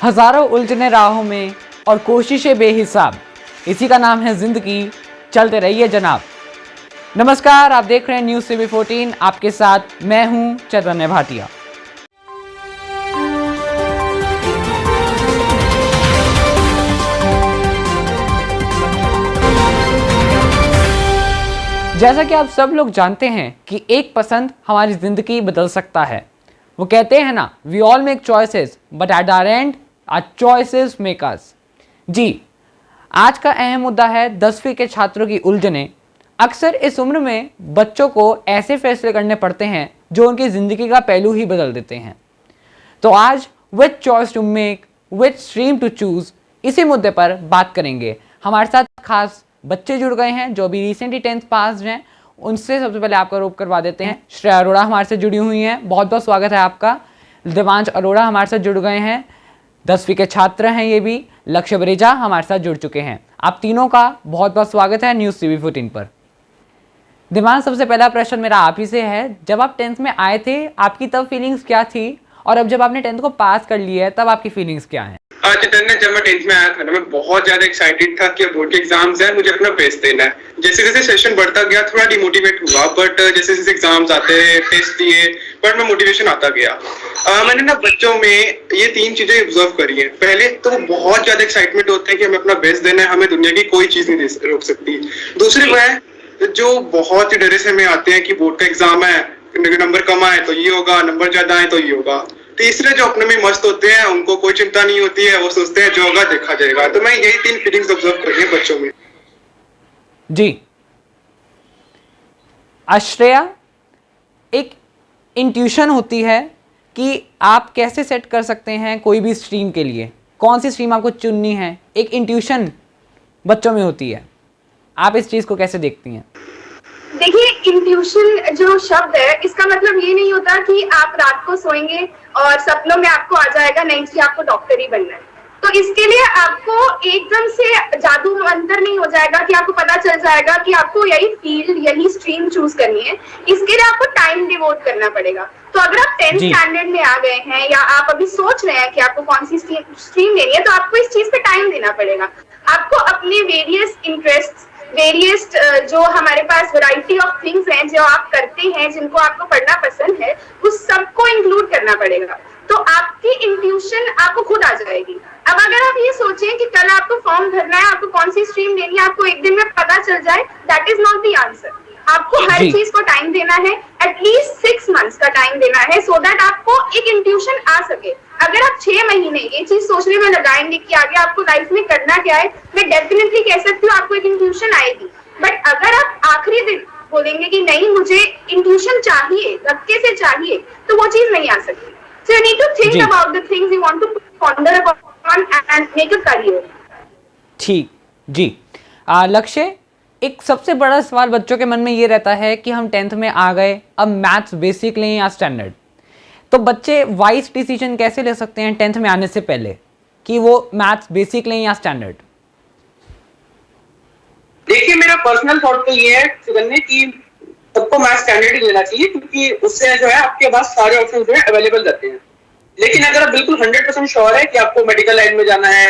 हजारों उलझने राहों में और कोशिशें बेहिसाब, इसी का नाम है जिंदगी, चलते रहिए जनाब। नमस्कार, आप देख रहे हैं न्यूज़ CB 14, आपके साथ मैं हूं चैतन्य भाटिया। जैसा कि आप सब लोग जानते हैं कि एक पसंद हमारी जिंदगी बदल सकता है। वो कहते हैं ना, we all make choices but at the end our choices make us. जी, आज का अहम मुद्दा है 10वीं के छात्रों की उलझने। अक्सर इस उम्र में बच्चों को ऐसे फैसले करने पड़ते हैं जो उनकी ज़िंदगी का पहलू ही बदल देते हैं। तो आज which choice to make, which stream to choose, इसी मुद्दे पर बात करेंगे। हमारे साथ खास बच्चे जुड़ गए हैं जो अभी रिसेंटली 10th पास हैं। उनसे सबसे पहले आपका रूप करवा देते हैं। श्रेया अरोड़ा हमारे से जुड़ी हुई हैं, बहुत बहुत स्वागत है आपका। देवांश अरोड़ा हमारे साथ जुड़ गए हैं, 10वीं के छात्र हैं ये भी। लक्ष्य बरेजा हमारे साथ जुड़ चुके हैं। आप तीनों का बहुत बहुत स्वागत है न्यूज़ CB 14 पर। देवांश, सबसे पहला प्रश्न मेरा आप ही से है, जब आप 10th में आए थे आपकी तब फीलिंग्स क्या थी, और अब जब आपने 10th को पास कर लिया है तब आपकी फीलिंग्स क्या हैं? चैतन्य, जब मैं 10th में आया था ना, मैं बहुत ज्यादा एक्साइटेड था कि बोर्ड के एग्जाम्स हैं, मुझे अपना बेस्ट देना है। जैसे जैसे सेशन बढ़ता गया थोड़ा डिमोटिवेट हुआ, बट जैसे जैसे एग्जाम्स आते टेस्ट दिए, बट में मोटिवेशन आता गया। मैंने ना बच्चों में ये 3 चीजें ऑब्जर्व करी है। पहले तो बहुत ज्यादा एक्साइटमेंट होता है कि हमें अपना बेस्ट देना है, हमें दुनिया की कोई चीज नहीं रोक सकती। दूसरी वह जो बहुत ही डरे से हमें आते हैं कि बोर्ड का एग्जाम है, नंबर कम आए तो ये होगा, नंबर ज्यादा आए तो ये होगा। तीसरे जो अपने में मस्त होते हैं, उनको कोई चिंता नहीं होती है, वो सोचते हैं जो होगा देखा जाएगा। तो मैं यही 3 फीलिंग्स ऑब्जर्व कर रही हूं बच्चों में। जी आश्रया, एक इंट्यूशन होती है कि आप कैसे सेट कर सकते हैं कोई भी स्ट्रीम के लिए, कौन सी स्ट्रीम आपको चुननी है, एक इंट्यूशन बच्चों में होती है। आप इस चीज को कैसे देखती हैं? देखिए, इंट्यूशन जो शब्द है, इसका मतलब ये नहीं होता कि आप रात को सोएंगे और सपनों में आपको आ जाएगा नहीं कि आपको डॉक्टर ही बनना है। तो इसके लिए आपको एकदम से जादू मंत्र नहीं हो जाएगा कि आपको पता चल जाएगा कि आपको यही फील्ड, यही स्ट्रीम चूज करनी है। इसके लिए आपको टाइम डिवोट करना पड़ेगा। तो अगर आप 10th स्टैंडर्ड में आ गए हैं या आप अभी सोच रहे हैं कि आपको कौन सी स्ट्रीम लेनी है, तो आपको इस चीज पे टाइम देना पड़ेगा। आपको अपने वेरियस इंटरेस्ट, वेरियस जो हमारे पास वैरायटी ऑफ थिंग्स हैं जो आप करते हैं, जिनको आपको पढ़ना पसंद है, उस सबको इंक्लूड करना पड़ेगा। तो आपकी इंट्यूशन आपको खुद आ जाएगी। अब अगर आप ये सोचें कि कल आपको फॉर्म भरना है, आपको कौन सी स्ट्रीम लेनी है, आपको एक दिन में पता चल जाए, that is not the answer. आपको हर चीज को टाइम देना है, एटलीस्ट 6 मंथ्स का टाइम देना है, सो दैट आपको एक इंट्यूशन आ सके। अगर आप 6 महीने ये चीज सोचने में लगाएंगे कि आगे आपको लाइफ में करना क्या है, मैं डेफिनेटली कह सकती हूँ आपको एक इंट्यूशन आएगी। बट अगर आप आखिरी दिन बोलेंगे कि नहीं मुझे इंट्यूशन चाहिए, धक्के से चाहिए, तो वो चीज नहीं आ सकती। So you need to think about the things you want to ponder upon and make a career. ठीक जी। लक्ष्य, एक सबसे बड़ा सवाल बच्चों के मन में ये रहता है कि हम 10th में आ गए, अब मैथ्स बेसिक लें या स्टैंडर्ड। तो बच्चे वाइज डिसीजन कैसे ले सकते हैं 10th में आने से पहले कि वो मैथ्स बेसिक लें या स्टैंडर्ड? देखिए, मेरा पर्सनल थॉट तो ये है कि सबको मैथ स्टैंडर्ड ही लेना चाहिए, क्योंकि उससे जो है आपके पास सारे ऑप्शन जो है अवेलेबल रहते हैं। लेकिन अगर आप बिल्कुल 100% श्योर है कि आपको मेडिकल लाइन में जाना है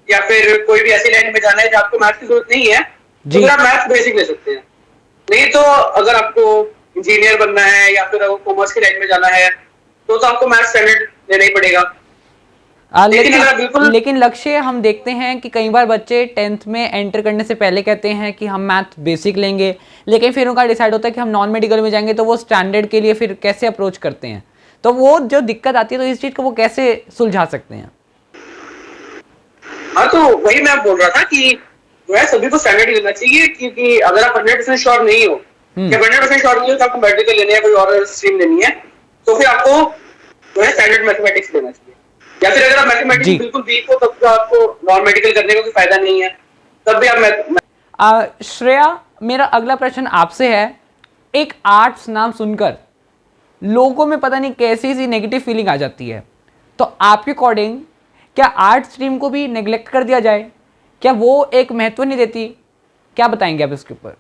या फिर कोई भी ऐसी लाइन में जाना है जहाँ आपको मैथ की जरूरत नहीं है, तो आप मैथ बेसिक ले सकते हैं। नहीं तो अगर आपको इंजीनियर बनना है या फिर कॉमर्स की लाइन में जाना है तो आपको मैथ स्टैंडर्ड लेना ही पड़ेगा। लेकिन लक्ष्य, हम देखते हैं कि कई बार बच्चे 10th में एंटर करने से पहले कहते हैं कि हम मैथ बेसिक लेंगे, लेकिन फिर उनका डिसाइड होता है कि हम नॉन मेडिकल में जाएंगे, तो वो स्टैंडर्ड के लिए फिर कैसे अप्रोच करते हैं? तो वो जो दिक्कत आती है, तो इस चीज को वो कैसे सुलझा सकते हैं? हाँ, तो वही मैं बोल रहा था कि जो है सभी को स्टैंडर्ड ही लेना चाहिए, क्योंकि अगर आप 100% श्योर नहीं हो, 100% श्योर नहीं हो तो आपको मेडिकल लेनी है, कोई और स्ट्रीम लेनी है, तो फिर आपको जो है स्टैंडर्ड मैथमेटिक्स लेना चाहिए। या फिर अगर आप मैथमेटिक्स बिल्कुल वीक हो तब तो आपको नॉन मेडिकल करने का कोई फायदा नहीं है, तब भी आप श्रेया, मेरा अगला प्रश्न आपसे है। एक आर्ट्स नाम सुनकर लोगों में पता नहीं कैसी सी नेगेटिव फीलिंग आ जाती है, तो आपके अकॉर्डिंग क्या आर्ट स्ट्रीम को भी नेग्लेक्ट कर दिया जाए? क्या वो एक महत्व नहीं देती? क्या बताएंगे आप इसके ऊपर?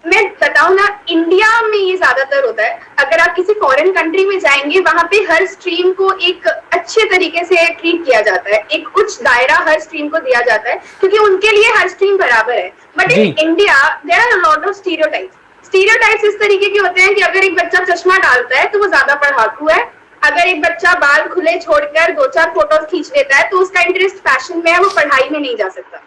मैं बताऊं ना, इंडिया में ये ज्यादातर होता है। अगर आप किसी फॉरेन कंट्री में जाएंगे, वहां पे हर स्ट्रीम को एक अच्छे तरीके से ट्रीट किया जाता है, एक उच्च दायरा हर स्ट्रीम को दिया जाता है, क्योंकि उनके लिए हर स्ट्रीम बराबर है। But in India there are a lot of stereotypes इस तरीके के होते हैं कि अगर एक बच्चा चश्मा डालता है तो वो ज्यादा पढ़ाकू है, अगर एक बच्चा बाल खुले छोड़कर 2-4 फोटोज खींच लेता है तो उसका इंटरेस्ट फैशन में है, वो पढ़ाई में नहीं जा सकता।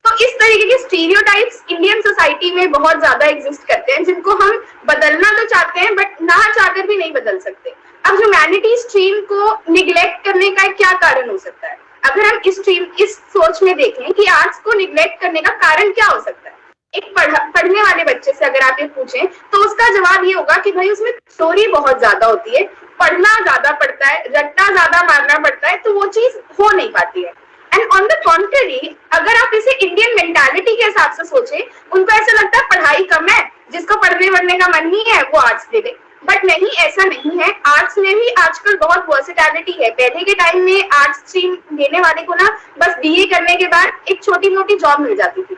तो इस तरीके के स्टीरियोटाइप्स इंडियन सोसाइटी में बहुत ज्यादा एग्जिस्ट करते हैं, जिनको हम बदलना तो चाहते हैं बट ना चाहकर भी नहीं बदल सकते। अब ह्यूमैनिटी स्ट्रीम को निग्लेक्ट करने का क्या कारण हो सकता है? अगर हम इस सोच में देखें कि आर्ट्स को निग्लेक्ट करने का कारण क्या हो सकता है, एक पढ़ने वाले बच्चे से अगर आप ये पूछें तो उसका जवाब ये होगा कि भाई उसमें थ्योरी बहुत ज्यादा होती है, पढ़ना ज्यादा पड़ता है, रट्टा ज्यादा मारना पड़ता है, तो वो चीज हो नहीं पाती है। एंड ऑन द कॉन्ट्ररी, अगर आप इसे इंडियन मेंटालिटी के हिसाब से सोचें, उनको ऐसा लगता है पढ़ाई कम है, जिसको पढ़ने वढ़ने का मन नहीं है वो आर्ट्स ले ले। बट नहीं, ऐसा नहीं है। आर्ट्स में भी आजकल बहुत वर्सेटैलिटी है। पहले के टाइम में आर्ट्स स्ट्रीम लेने वाले को ना बस बीए करने के बाद एक छोटी मोटी जॉब मिल जाती थी,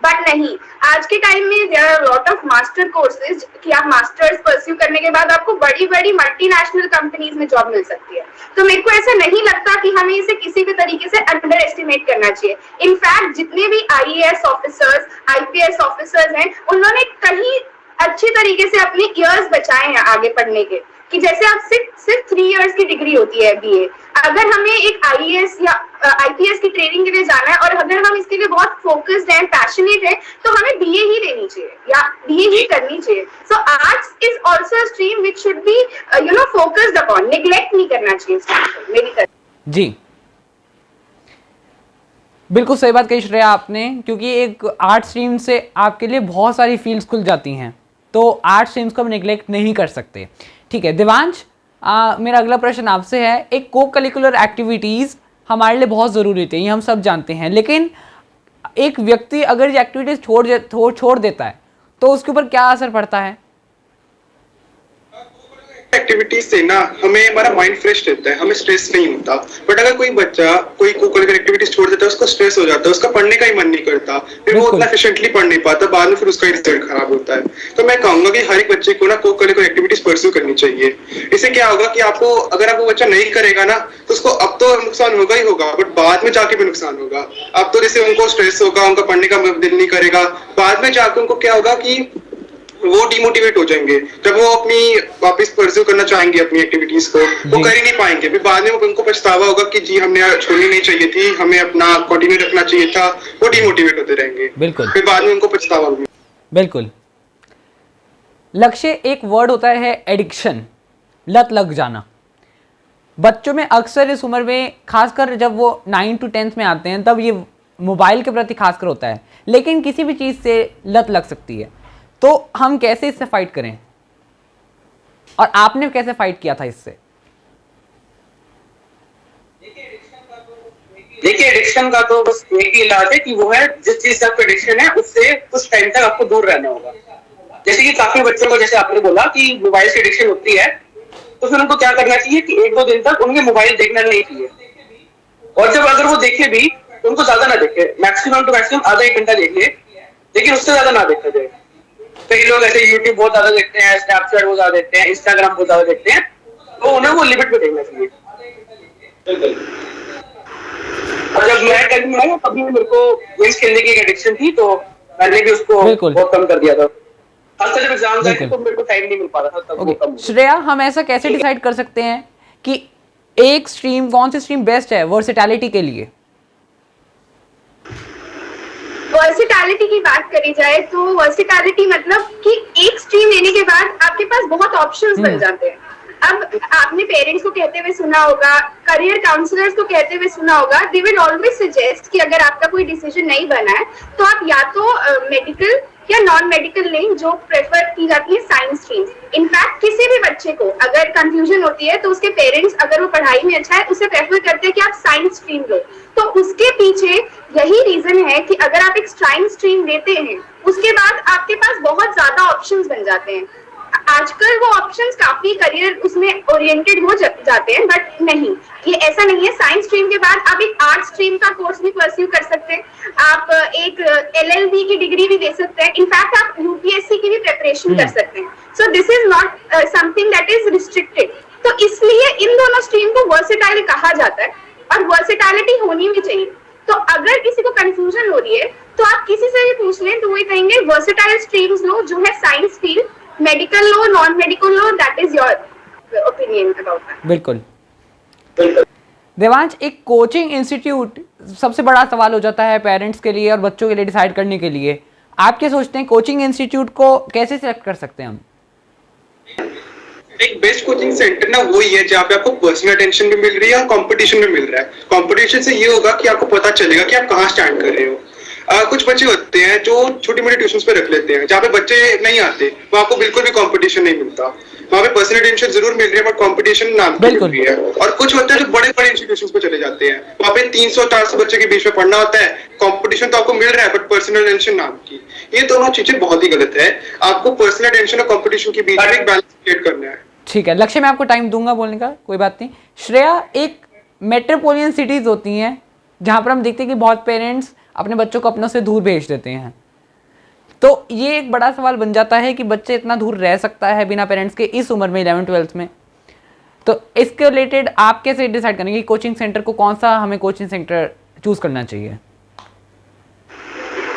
बट नहीं, आज के टाइम में there are lot of master courses कि आप मास्टर्स परस्यू करने के बाद आपको बड़ी बड़ी मल्टीनेशनल कंपनीज में जॉब मिल सकती है। तो मेरे को ऐसा नहीं लगता कि हमें इसे किसी भी तरीके से अंडर एस्टिमेट करना चाहिए। इनफैक्ट जितने भी आईएएस ऑफिसर्स, आईपीएस ऑफिसर्स हैं, उन्होंने कहीं अच्छी तरीके से अपने ईयर्स बचाए हैं आगे पढ़ने के, कि जैसे आप सिर्फ 3 इयर्स की डिग्री होती है बीए, अगर हमें एक आईएएस या आईपीएस की ट्रेनिंग के लिए जाना है और अगर हम इसके लिए बहुत फोकस्ड हैं, पैशनेट हैं, तो हमें बीए ही लेनी चाहिए या बीए ही करनी चाहिए। So arts is also a stream which should be focused upon, neglect नहीं करना चाहिए मेरी तरफ। जी, बिल्कुल सही बात कही श्रेया आपने, क्योंकि एक आर्ट स्ट्रीम से आपके लिए बहुत सारी फील्ड्स खुल जाती हैं, तो आर्ट स्ट्रीम्स को हम नेग्लेक्ट नहीं कर सकते। ठीक है दिवांश, मेरा अगला प्रश्न आपसे है। एक को करिकुलर एक्टिविटीज़ हमारे लिए बहुत ज़रूरी होती है, ये हम सब जानते हैं, लेकिन एक व्यक्ति अगर ये एक्टिविटीज़ छोड़ देता है तो उसके ऊपर क्या असर पड़ता है? एक्टिविटीज से ना हमें हमारा माइंड फ्रेश रहता है, हमें स्ट्रेस नहीं होता। बट अगर कोई बच्चा कोई को-करिकुलर एक्टिविटीज छोड़ देता है, उसको स्ट्रेस हो जाता है, उसका पढ़ने का ही मन नहीं करता, फिर वो उतना एफिशिएंटली पढ़ नहीं पाता, बाद में फिर उसका रिजल्ट खराब होता है। तो मैं कहूंगा कि हर एक बच्चे को ना को-करिकुलर एक्टिविटीज परस्यू करनी चाहिए। इससे क्या होगा कि आपको, अगर आपको बच्चा नहीं करेगा ना, तो उसको अब तो नुकसान होगा ही होगा, बट बाद में जाके भी नुकसान होगा। अब तो जैसे उनको स्ट्रेस होगा, उनका पढ़ने का दिल नहीं करेगा, बाद में जाकर उनको क्या होगा कि वो डिमोटिवेट हो जाएंगे। जब वो अपनी वापस परस्यू करना चाहेंगे अपनी एक्टिविटीज को, वो कर ही नहीं पाएंगे, फिर बाद में उनको पछतावा होगा कि जी हमने छोड़नी नहीं चाहिए थी, हमें अपना कंटिन्यू रखना चाहिए था, वो डिमोटिवेट होते रहेंगे। बिल्कुल, फिर बाद में उनको पछतावा होगा। बिल्कुल। लक्ष्य, एक वर्ड होता है एडिक्शन, लत लग जाना। बच्चों में अक्सर इस उम्र में, खासकर जब वो 9 to 10th में आते हैं, तब ये मोबाइल के प्रति खासकर होता है, लेकिन किसी भी चीज़ से लत लग सकती है। तो हम कैसे इससे फाइट करें, और आपने कैसे फाइट किया था इससे? देखिए एडिक्शन का तो बस एक ही इलाज है कि वो है जिस चीज से आपको एडिक्शन है उससे कुछ टाइम तक आपको दूर रहना होगा। जैसे कि काफी बच्चों को, जैसे आपने बोला कि मोबाइल से एडिक्शन होती है, तो फिर उनको क्या करना चाहिए कि 1-2 दिन तक उन्हें मोबाइल देखना नहीं चाहिए, और जब अगर वो देखे भी तो उनको ज्यादा ना देखे, मैक्सिमम टू मैक्सिमम आधा 1 घंटा देखिए, लेकिन उससे ज्यादा ना देखा जाए। कई लोग ऐसे यूट्यूब बहुत ज्यादा देखते हैं, स्नैपचैट बहुत ज्यादा देखते हैं, इंस्टाग्राम बहुत ज्यादा देखते हैं, तो उन्हें वो लिमिट में देखना चाहिए। और जब मैं कभी आया तभी मेरे को गेम्स खेलने की एक एडिक्शन थी, तो मैंने भी उसको बहुत कम कर दिया था। खासकर जब एग्जाम था तो मेरे को टाइम नहीं मिल पा रहा था, तब वो कम। श्रेया, हम ऐसा कैसे डिसाइड कर सकते हैं कि एक स्ट्रीम, कौन सी स्ट्रीम बेस्ट है वर्सेटैलिटी के लिए? वर्सेटैलिटी की बात करी जाए तो वर्सेटैलिटी मतलब कि एक स्ट्रीम लेने के बाद आपके पास बहुत ऑप्शंस बन जाते हैं। अब आपने पेरेंट्स को कहते हुए सुना होगा, करियर काउंसलर्स को कहते हुए सुना होगा, दे विल ऑलवेज सजेस्ट कि अगर आपका कोई डिसीजन नहीं बना है तो आप या तो मेडिकल या नॉन मेडिकल लें, जो प्रेफर की जाती है साइंस स्ट्रीम्स। इनफैक्ट किसी भी बच्चे को अगर कंफ्यूजन होती है तो उसके पेरेंट्स, अगर वो पढ़ाई में अच्छा है, उसे प्रेफर करते हैं कि आप साइंस स्ट्रीम लो। तो उसके पीछे यही रीजन है कि अगर आप एक साइंस स्ट्रीम लेते हैं, उसके बाद आपके पास बहुत ज्यादा ऑप्शंस बन जाते हैं। आजकल वो ऑप्शंस काफी करियर उसमें ओरिएंटेड हो जाते हैं, बट नहीं, ये ऐसा नहीं है। साइंस स्ट्रीम के बाद आप एक आर्ट स्ट्रीम का कोर्स भी परस्यू कर सकते हैं, आप एक LLB की डिग्री भी दे सकते हैं, इनफैक्ट आप UPSC की भी प्रिपरेशन कर सकते हैं। So this is not something that is restricted. तो इसलिए इन दोनों स्ट्रीम को वर्सेटाइल कहा जाता है और वर्सेटाइलिटी होनी भी चाहिए। तो अगर किसी को कंफ्यूजन हो रही है तो आप किसी से भी पूछ लें तो वो कहेंगे वर्सेटाइल स्ट्रीम्स लो, जो है science field, medical low, non medical low, that is your opinion about that. बिल्कुल। देवांश, एक कोचिंग इंस्टीट्यूट सबसे बड़ा सवाल हो जाता है पेरेंट्स के लिए और बच्चों के लिए डिसाइड करने के लिए। आप क्या सोचते हैं, कोचिंग इंस्टीट्यूट को कैसे सिलेक्ट कर सकते हैं हम? एक बेस्ट कोचिंग सेंटर ना वही है जहाँ पे आपको पर्सनल अटेंशन भी मिल रही है और कंपटीशन भी मिल रहा है। कंपटीशन से ये होगा कि आपको पता चलेगा कि आप कहाँ स्टैंड कर रहे हो। कुछ बच्चे होते हैं जो छोटी मोटी ट्यूशंस पे रख लेते हैं, जहाँ पे बच्चे नहीं आते, वहाँ आपको बिल्कुल भी कंपटीशन नहीं मिलता। वहाँ पे पर्सनल अटेंशन जरूर मिल रही है बट कंपटीशन नाम की मिल रही है। और कुछ होते हैं जो बड़े बड़े इंस्टीट्यूशंस पे चले जाते हैं, वहाँ पे 300-400 बच्चे के बीच में पढ़ना होता है, कंपटीशन तो आपको मिल रहा है बट पर्सनल अटेंशन नाम की। ये दोनों चीजें बहुत ही गलत है। आपको पर्सनल अटेंशन और कंपटीशन के बीच में एक बैलेंस क्रिएट करना है। ठीक है लक्ष्य, मैं आपको टाइम दूंगा बोलने का, कोई बात नहीं। श्रेया, एक मेट्रोपोलियन सिटीज़ होती हैं जहाँ पर हम देखते हैं कि बहुत पेरेंट्स अपने बच्चों को अपनों से दूर भेज देते हैं, तो ये एक बड़ा सवाल बन जाता है कि बच्चे इतना दूर रह सकता है बिना पेरेंट्स के इस उम्र में 11th-12th में। तो इसके रिलेटेड आप कैसे डिसाइड करेंगे कि कोचिंग सेंटर को कौन सा हमें कोचिंग सेंटर चूज करना चाहिए?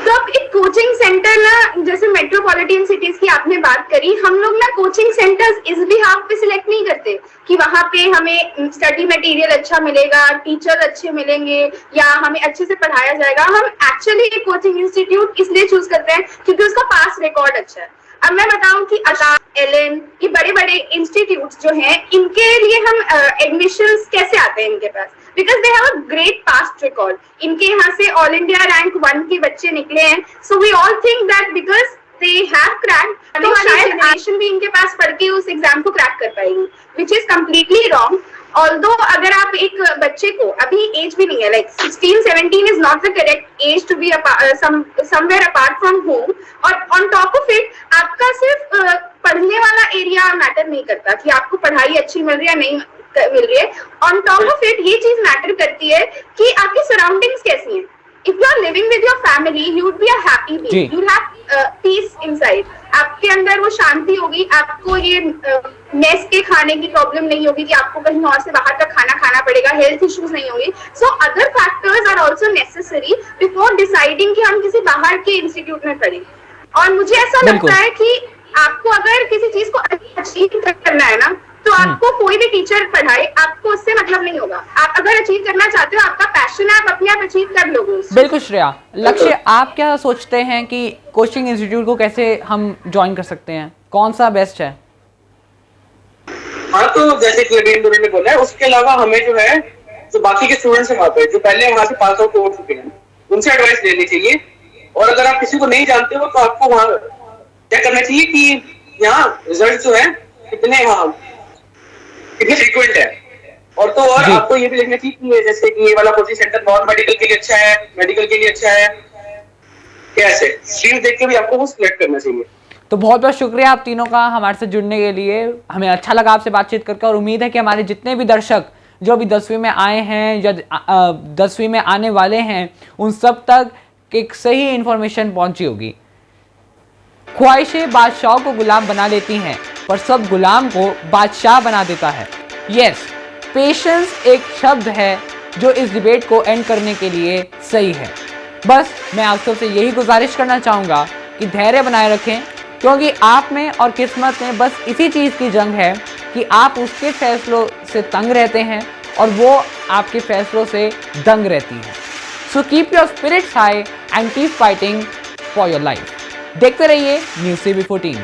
तो अब एक कोचिंग सेंटर ना, जैसे मेट्रोपॉलिटन सिटीज की आपने बात करी, हम लोग ना कोचिंग सेंटर्स इस बिहाफ पे सिलेक्ट नहीं करते कि वहां पे हमें स्टडी मटेरियल अच्छा मिलेगा, टीचर अच्छे मिलेंगे या हमें अच्छे से पढ़ाया जाएगा। हम एक्चुअली एक कोचिंग इंस्टीट्यूट इसलिए चूज करते हैं क्योंकि उसका पास रिकॉर्ड अच्छा है। अब मैं बताऊं कि अता, एलन, ये बड़े बड़े इंस्टीट्यूट्स जो हैं, इनके लिए हम एडमिशंस कैसे आते हैं इनके पास, because they have a great past record. इनके यहाँ से ऑल इंडिया रैंक 1 के बच्चे निकले हैं। So we all think that because they have cracked, तो शायद जनरेशन भी इनके पास पढ़ के उस एग्जाम को क्रैक कर पाएगी, which is completely wrong. Although अगर आप एक बच्चे को, अभी एज भी नहीं है, like 16-17 is not the correct age to be somewhere apart from home, और ऑन टॉप ऑफ इट आपका सिर्फ पढ़ने वाला एरिया मैटर नहीं करता कि आपको पढ़ाई अच्छी मिल रही है या नहीं मिल रही है। ऑन टॉप ऑफ इट ये चीज मैटर करती है कि आपकी सराउंडिंग्स कैसी हैं। If you are living with your family, you would be a happy being, you have peace inside, आपके अंदर वो शांति होगी, आपको ये मेस के खाने की प्रॉब्लम नहीं होगी कि आपको कहीं और से बाहर का खाना खाना पड़ेगा, हेल्थ इश्यूज नहीं होंगे। So other factors are also necessary before deciding कि हम किसी बाहर के इंस्टीट्यूट में पढ़ें। और मुझे ऐसा लगता है कि आपको अगर किसी चीज को अचीव करना है ना, तो आपको कोई भी टीचर पढ़ाए, आपको उससे मतलब नहीं होगा। आप अगर अचीव करना चाहते हो, आपका पैशन है, आप अपने आप अचीव कर लोगे। बिल्कुल श्रेया। लक्ष्य, आप क्या सोचते हैं कि कोचिंग इंस्टीट्यूट को कैसे हम ज्वाइन कर सकते हैं, कौन सा बेस्ट है? हाँ, तो जैसे क्लेमेंट ने बोला है, उसके अलावा हमें जो है, जो बाकी के स्टूडेंट्स हैं वहाँ पे, जो पहले वहाँ से पास आउट हो चुके हैं, उनसे एडवाइस लेनी चाहिए। और अगर आप किसी को नहीं जानते हो तो आपको वहाँ क्या करना चाहिए कि यहाँ रिजल्ट जो है कितने फ्रीक्वेंट है। और तो और आपको ये भी देखना चाहिए कि जैसे कि ये वाला कोचिंग सेंटर नॉन मेडिकल के लिए अच्छा है, मेडिकल के लिए अच्छा है, कैसे स्ट्रीम देख के भी आपको वो सिलेक्ट करना चाहिए। तो बहुत बहुत शुक्रिया आप तीनों का हमारे साथ जुड़ने के लिए। हमें अच्छा लगा आपसे बातचीत करके और उम्मीद है कि हमारे जितने भी दर्शक जो अभी 10वीं में आए हैं या 10वीं में आने वाले हैं, उन सब तक एक सही इंफॉर्मेशन पहुंची होगी। ख्वाहिशें बादशाहों को गुलाम बना लेती हैं, पर सब गुलाम को बादशाह बना देता है। यस, पेशेंस एक शब्द है जो इस डिबेट को एंड करने के लिए सही है। बस मैं आप सबसे यही गुजारिश करना चाहूँगा कि धैर्य बनाए रखें, क्योंकि आप में और किस्मत में बस इसी चीज़ की जंग है कि आप उसके फैसलों से तंग रहते हैं और वो आपके फैसलों से दंग रहती है। So keep your spirits high and keep fighting for your life. देखते रहिए न्यूज़ CB14।